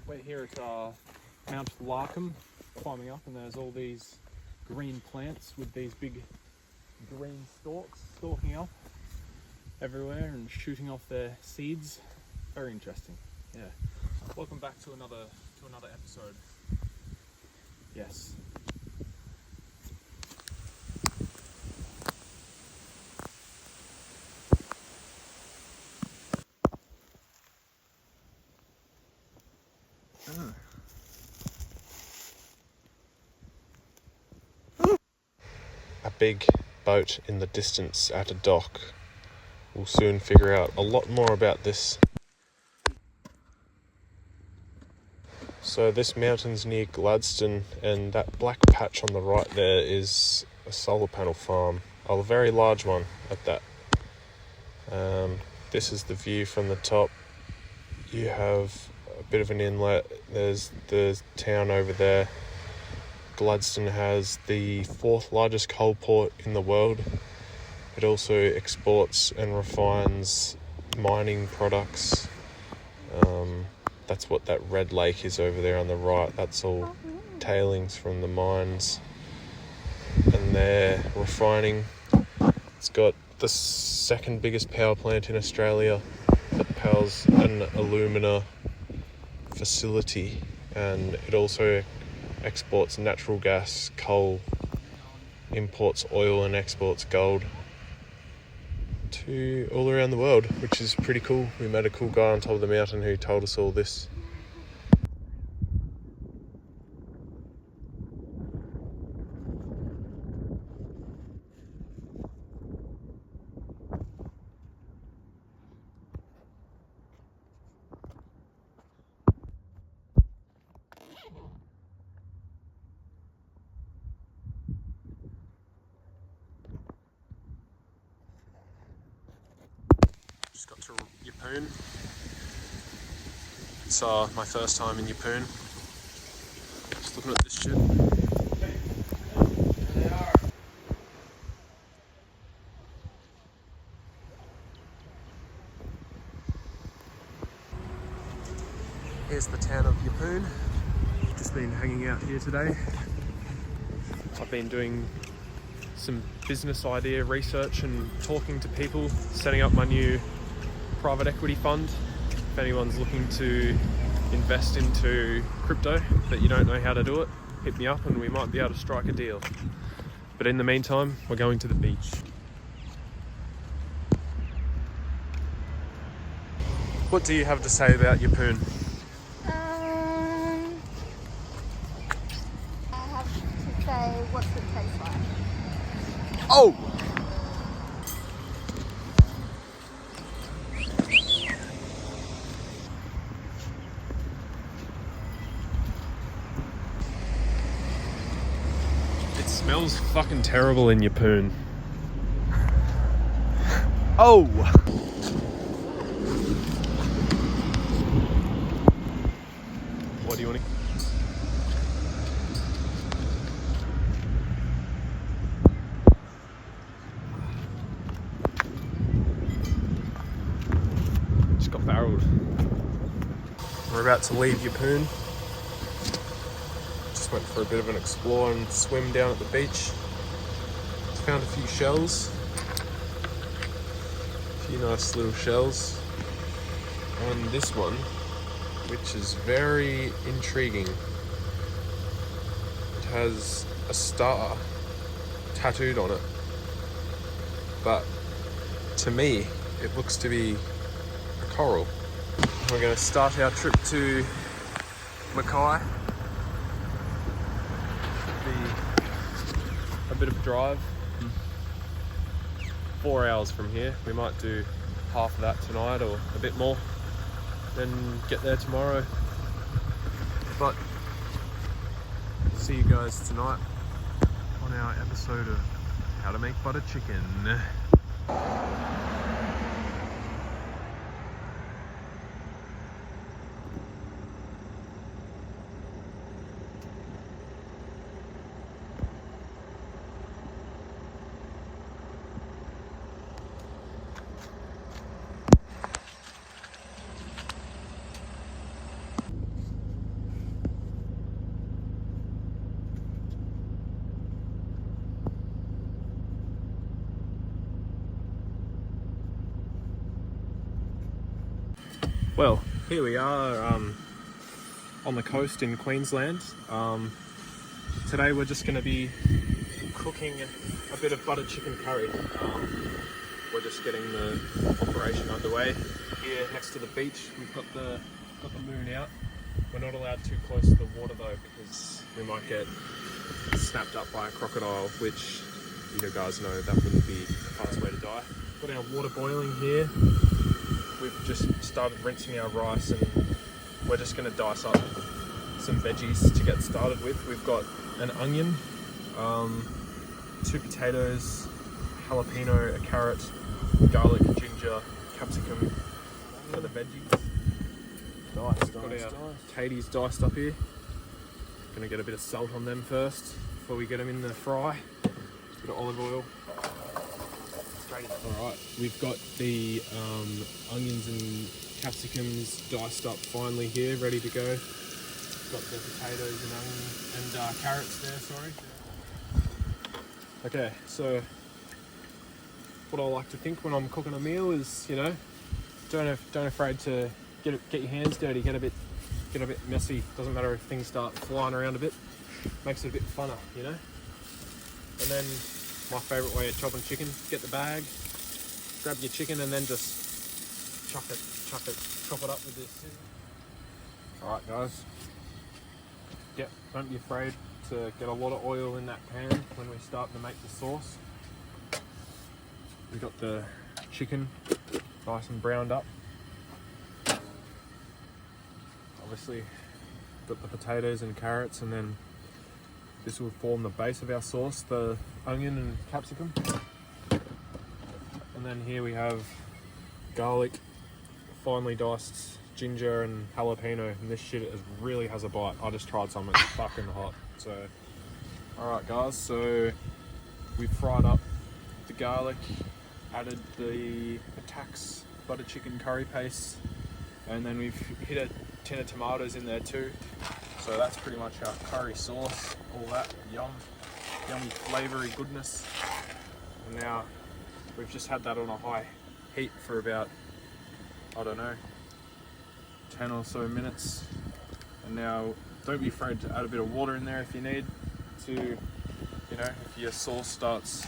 We're here at Mount Larkham, climbing up, and there's all these green plants with these big green stalks stalking up everywhere and shooting off their seeds. Very interesting. Yeah. Welcome back to another episode. Yes. A big boat in the distance at a dock. We'll soon figure out a lot more about this. So this mountain's near Gladstone, and that black patch on the right there is a solar panel farm. A very large one at that. This is the view from the top. You have a bit of an inlet. There's the town over there. Gladstone has the 4th largest coal port in the world. It also exports and refines mining products. That's what that red lake is over there on the right. That's all tailings from the mines. And they're refining. It's got the 2nd biggest power plant in Australia that powers an alumina facility. And it also exports natural gas, coal, imports oil and exports gold to all around the world, which is pretty cool. We met a cool guy on top of the mountain who told us all this. Just got to Yeppoon. It's my first time in Yeppoon. Just looking at this shit. Here's the town of Yeppoon. Just been hanging out here today. I've been doing some business idea research and talking to people, setting up my new private equity fund. If anyone's looking to invest into crypto but you don't know how to do it, hit me up and we might be able to strike a deal. But in the meantime, we're going to the beach. What do you have to say about Yeppoon? I have to say, what's it taste like? Oh! It smells fucking terrible in Yeppoon. Oh! What do you want to... Just got barreled. We're about to leave Yeppoon. Just went for a bit of an explore and swim down at the beach. Found a few shells. A few nice little shells. And this one, which is very intriguing. It has a star tattooed on it. But to me, it looks to be a coral. We're going to start our trip to Mackay. A bit of a drive. 4 hours from here. We might do half of that tonight or a bit more, then get there tomorrow. But see you guys tonight on our episode of How to Make Butter Chicken. Well, here we are on the coast in Queensland. Today we're just going to be cooking a bit of butter chicken curry. We're just getting the operation underway. Here next to the beach, we've got the moon out. We're not allowed too close to the water though, because we might get snapped up by a crocodile, which you guys know that wouldn't be a fast way to die. Got our water boiling here. We've just started rinsing our rice and we're just going to dice up some veggies to get started with. We've got an onion, 2 potatoes, jalapeno, a carrot, garlic, ginger, capsicum for the veggies. Got our taties diced up here. Gonna get a bit of salt on them first before we get them in the fry. Just a bit of olive oil. Alright, we've got the onions and capsicums diced up finely here, ready to go. Got the potatoes and onions and carrots there, sorry. Okay, so what I like to think when I'm cooking a meal is, you know, don't afraid to get your hands dirty, get a bit messy. Doesn't matter if things start flying around a bit. Makes it a bit funner, you know. And then my favourite way of chopping chicken: get the bag, grab your chicken, and then just chop it up with this. All right, guys. Yep, don't be afraid to get a lot of oil in that pan when we start to make the sauce. We've got the chicken nice and browned up. Obviously, got the potatoes and carrots, and then this will form the base of our sauce, the onion and capsicum. And then here we have garlic, finely diced ginger and jalapeno, and this shit really has a bite. I just tried some, it's fucking hot. So, alright guys, so we've fried up the garlic, added the Attax butter chicken curry paste, and then we've hit a tin of tomatoes in there too. So that's pretty much our curry sauce, all that yummy flavoury goodness. And now we've just had that on a high heat for about, I don't know, 10 or so minutes. And now don't be afraid to add a bit of water in there if you need to, you know, if your sauce starts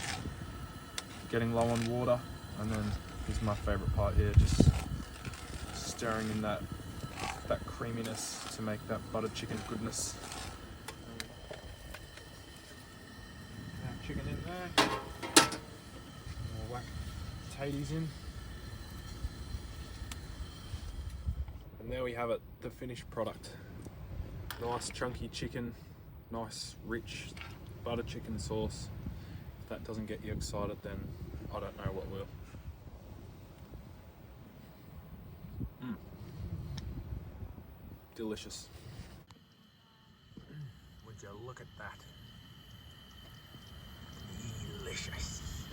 getting low on water. And then here's my favourite part here, just stirring in that creaminess to make that butter chicken goodness. Now chicken in there. We'll whack potatoes in. And there we have it, the finished product. Nice chunky chicken, nice rich butter chicken sauce. If that doesn't get you excited, then I don't know what will. Delicious. Would you look at that? Delicious.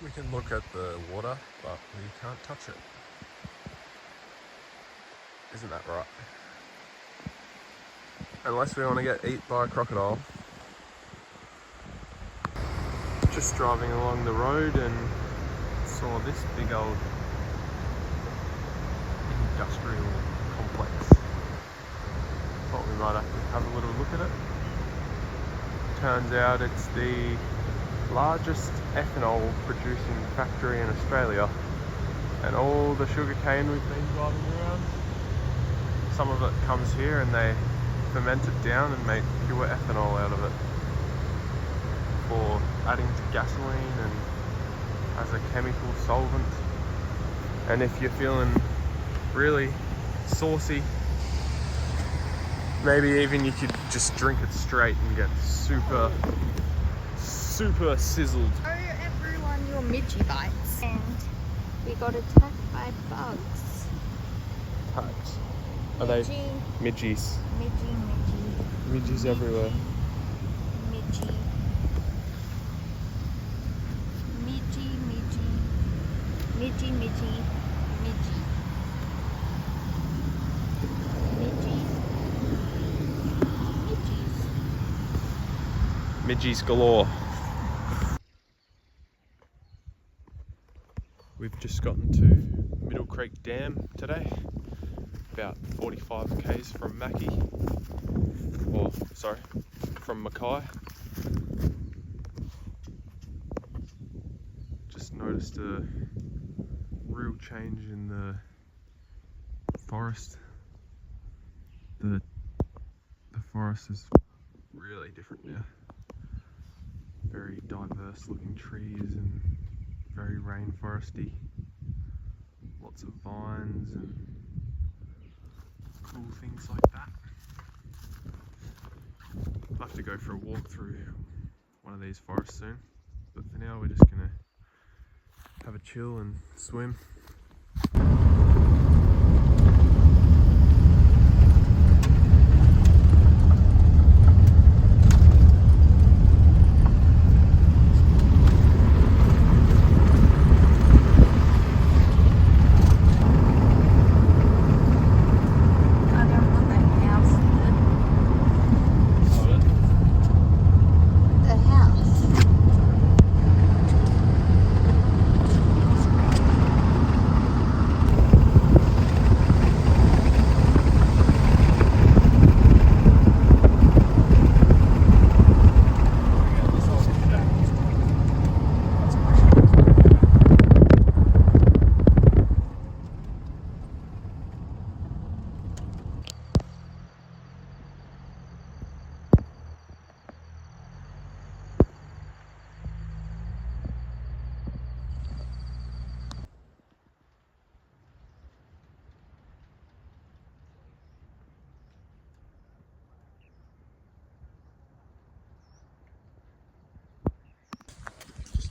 We can look at the water, but we can't touch it. Isn't that right? Unless we want to get eaten by a crocodile. Just driving along the road and saw this big old industrial complex. Thought we might have a little look at it. Turns out it's the largest ethanol producing factory in Australia, and all the sugarcane we've been driving around, some of it comes here and they ferment it down and make pure ethanol out of it for adding to gasoline and as a chemical solvent. And if you're feeling really saucy, maybe even you could just drink it straight and get super sizzled. Oh everyone, your Midgie bites. And we got attacked by bugs. Attacked? Are they midgies? Midgies everywhere. Midgie. Midgie. Midgies galore. We've just gotten to Middle Creek Dam today, about 45 k's from Mackie, or sorry, from Mackay. Just noticed a real change in the forest. The forest is really different now. Very diverse looking trees and very rainforesty. Lots of vines and cool things like that. I'll have to go for a walk through one of these forests soon, but for now we're just gonna have a chill and swim.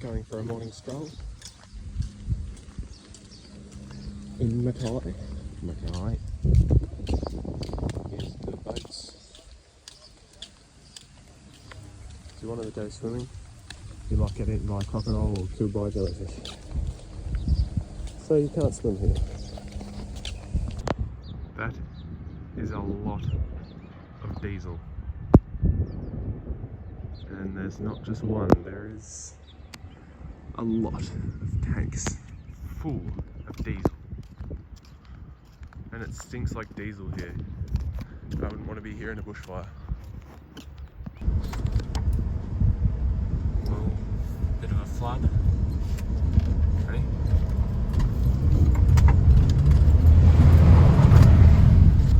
Going for a morning stroll in Mackay. Here's the boats. Do you want to go swimming? You might get eaten by a crocodile or killed by a jellyfish. So you can't swim here. That is a lot of diesel. And there's not just one, there is a lot of tanks full of diesel, and it stinks like diesel here. I wouldn't want to be here in a bushfire. Well, bit of a flood. Ready?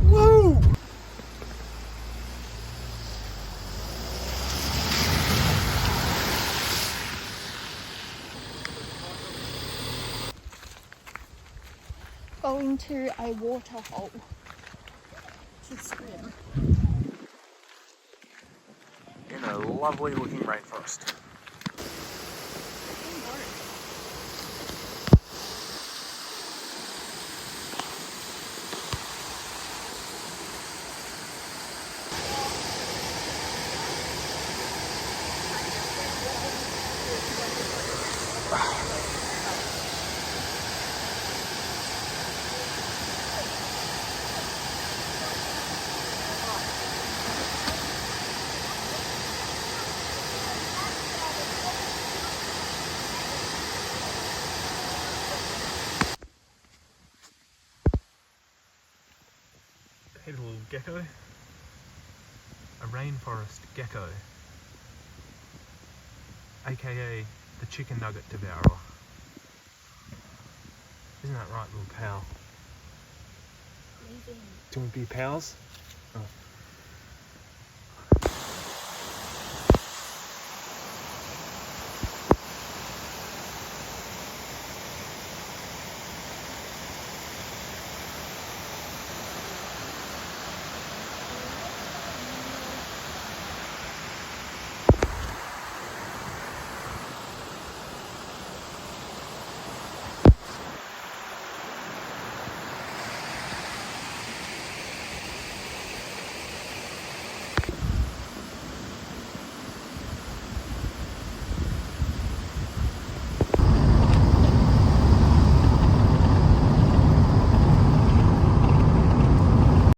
Woo! Going to a water hole to swim. In a lovely looking rainforest. Hey, little gecko. A rainforest gecko. AKA the chicken nugget devourer. Isn't that right, little pal? Leaving. Do you want to be pals? Oh.